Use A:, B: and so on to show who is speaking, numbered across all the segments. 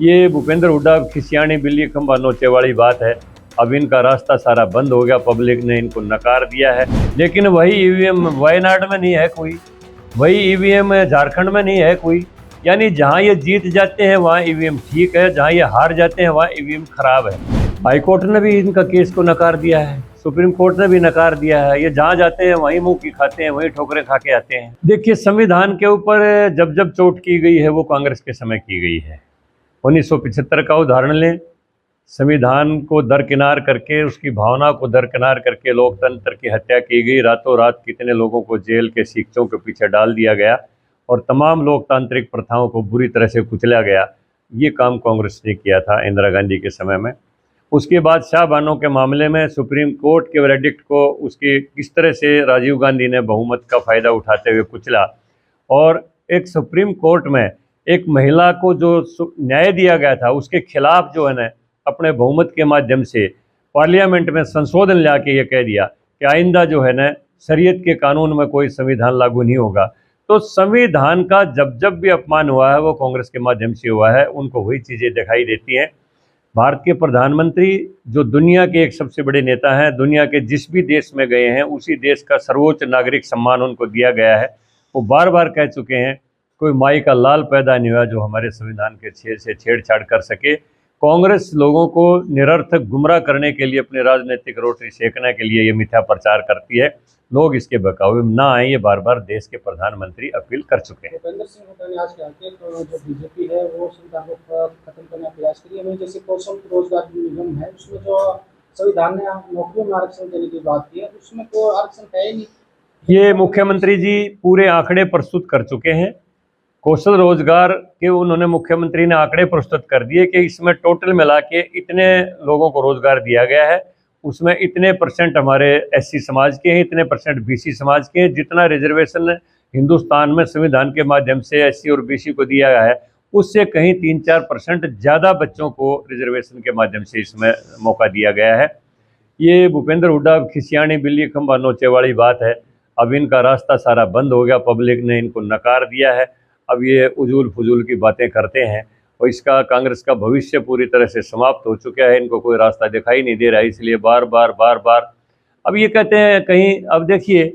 A: ये भूपेंद्र हुड्डा खिसियानी बिल्ली खंभा नोचे वाली बात है। अब इनका रास्ता सारा बंद हो गया, पब्लिक ने इनको नकार दिया है। लेकिन वही ईवीएम वायनाड में नहीं है कोई, वही ईवीएम झारखंड में नहीं है कोई। यानी जहां ये जीत जाते हैं वहां ईवीएम ठीक है, जहां ये हार जाते हैं वहां ईवीएम खराब है। हाईकोर्ट ने भी इनका केस को नकार दिया है, सुप्रीम कोर्ट ने भी नकार दिया है। ये जहां जाते हैं वहीं मुंह की खाते हैं, वहीं ठोकरें खा के आते हैं। देखिए, संविधान के ऊपर जब जब चोट की गई है वो कांग्रेस के समय की गई है। 1975 का उदाहरण लें। संविधान को दरकिनार करके, उसकी भावना को दरकिनार करके लोकतंत्र की हत्या की गई। रातों रात कितने लोगों को जेल के सीखचों के पीछे डाल दिया गया और तमाम लोकतांत्रिक प्रथाओं को बुरी तरह से कुचला गया। ये काम कांग्रेस ने किया था इंदिरा गांधी के समय में। उसके बाद शाहबानो के मामले में सुप्रीम कोर्ट के वर्डिक्ट को उसकी किस तरह से राजीव गांधी ने बहुमत का फ़ायदा उठाते हुए कुचला। और एक सुप्रीम कोर्ट में एक महिला को जो न्याय दिया गया था उसके खिलाफ जो है ना, अपने बहुमत के माध्यम से पार्लियामेंट में संशोधन ला के ये कह दिया कि आइंदा जो है ना, शरीयत के कानून में कोई संविधान लागू नहीं होगा। तो संविधान का जब जब भी अपमान हुआ है वो कांग्रेस के माध्यम से हुआ है। उनको वही चीज़ें दिखाई देती हैं। भारत के प्रधानमंत्री जो दुनिया के एक सबसे बड़े नेता हैं, दुनिया के जिस भी देश में गए हैं उसी देश का सर्वोच्च नागरिक सम्मान उनको दिया गया है। वो बार बार कह चुके हैं, कोई माई का लाल पैदा नहीं हुआ जो हमारे संविधान के से छेड़छाड़ कर सके। कांग्रेस लोगों को निरर्थक गुमराह करने के लिए, अपने राजनीतिक रोटी सेकने के लिए ये मिथ्या प्रचार करती है। लोग इसके बहकावे में ना आए, ये बार बार देश के प्रधानमंत्री अपील कर चुके हैं।
B: भूपेंद्र सिंह हुड्डा ने आज कहा कि जो बीजेपी है वो संविधान को खत्म करने का प्रयास करिए। हमें जैसे कौशल रोजगार निगम है उसमें जो संविधान ने नौकरियों में आरक्षण देने की बात की है, उसमें कोई आरक्षण है ही नहीं।
A: ये मुख्यमंत्री जी पूरे आंकड़े प्रस्तुत कर चुके हैं। कौशल रोजगार के उन्होंने, मुख्यमंत्री ने आंकड़े प्रस्तुत कर दिए कि इसमें टोटल मिला के इतने लोगों को रोजगार दिया गया है। उसमें इतने परसेंट हमारे एससी समाज के हैं, इतने परसेंट बीसी समाज के हैं। जितना रिजर्वेशन हिंदुस्तान में संविधान के माध्यम से एससी और बीसी को दिया गया है उससे कहीं 3-4% ज़्यादा बच्चों को रिजर्वेशन के माध्यम से इसमें मौका दिया गया है। ये भूपेंद्र हुड्डा खिसियानी बिल्ली खंभा नोचे वाली बात है। अब इनका रास्ता सारा बंद हो गया, पब्लिक ने इनको नकार दिया है। अब ये उजूल फजूल की बातें करते हैं और इसका कांग्रेस का भविष्य पूरी तरह से समाप्त हो चुका है। इनको कोई रास्ता दिखाई नहीं दे रहा है, इसलिए बार बार अब ये कहते हैं कहीं। अब देखिए,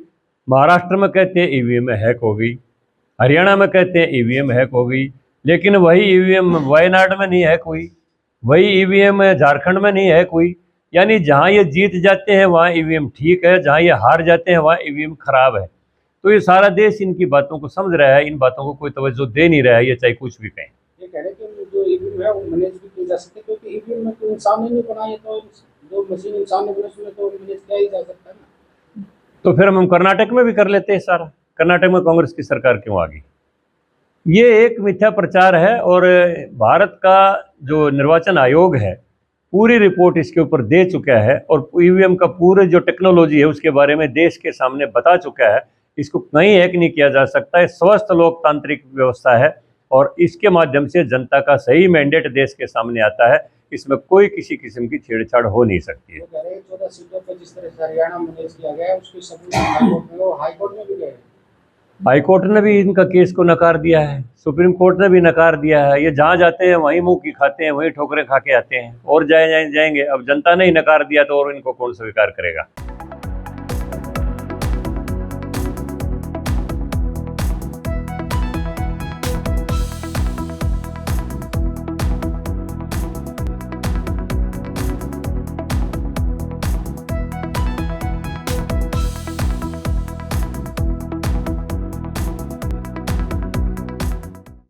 A: महाराष्ट्र में कहते हैं ईवीएम हैक हो गई, हरियाणा में कहते हैं ईवीएम हैक हो गई, लेकिन वही ईवीएम वायनाड में नहीं है कोई, वही ईवीएम झारखंड में नहीं है कोई। यानी जहां ये जीत जाते हैं वहां ईवीएम ठीक है, जहां ये हार जाते हैं वहां ईवीएम खराब है। तो ये सारा देश इनकी बातों को समझ रहा है, इन बातों को कोई तवज्जो दे नहीं रहा है, ये चाहे कुछ भी कहें।
B: ये कह रहे हैं कि जो ईवीएम है वो मैनेज भी की जा सकती है, क्योंकि ईवीएम में तो इंसान ने नहीं बनाई, तो जो मशीन इंसान ने बनाई उसमें तो मैनेज किया ही जा सकता है ना।
A: तो फिर हम कर्नाटक में भी कर लेते हैं सारा। कर्नाटक में कांग्रेस की सरकार क्यों आ गई? ये एक मिथ्या प्रचार है। और भारत का जो निर्वाचन आयोग है पूरी रिपोर्ट इसके ऊपर दे चुका है और ईवीएम का पूरे जो टेक्नोलॉजी है उसके बारे में देश के सामने बता चुका है। इसको कहीं हैक नहीं किया जा सकता है। स्वस्थ लोकतांत्रिक व्यवस्था है और इसके माध्यम से जनता का सही मैंडेट देश के सामने आता है। इसमें कोई किसी किस्म की छेड़छाड़ हो नहीं सकती है।
B: 14 सीटों पर जिस तरह से हरियाणा मैनेज किया गया है उसकी सबूत हाईकोर्ट में भी गए।
A: हाईकोर्ट ने भी इनका केस को नकार दिया है, सुप्रीम कोर्ट ने भी नकार दिया है। ये जहाँ जाते हैं वहीं मुंह की खाते हैं, वहीं ठोकरें खा के आते हैं और जाएंगे। अब जनता ने ही नकार दिया तो और इनको कौन स्वीकार करेगा।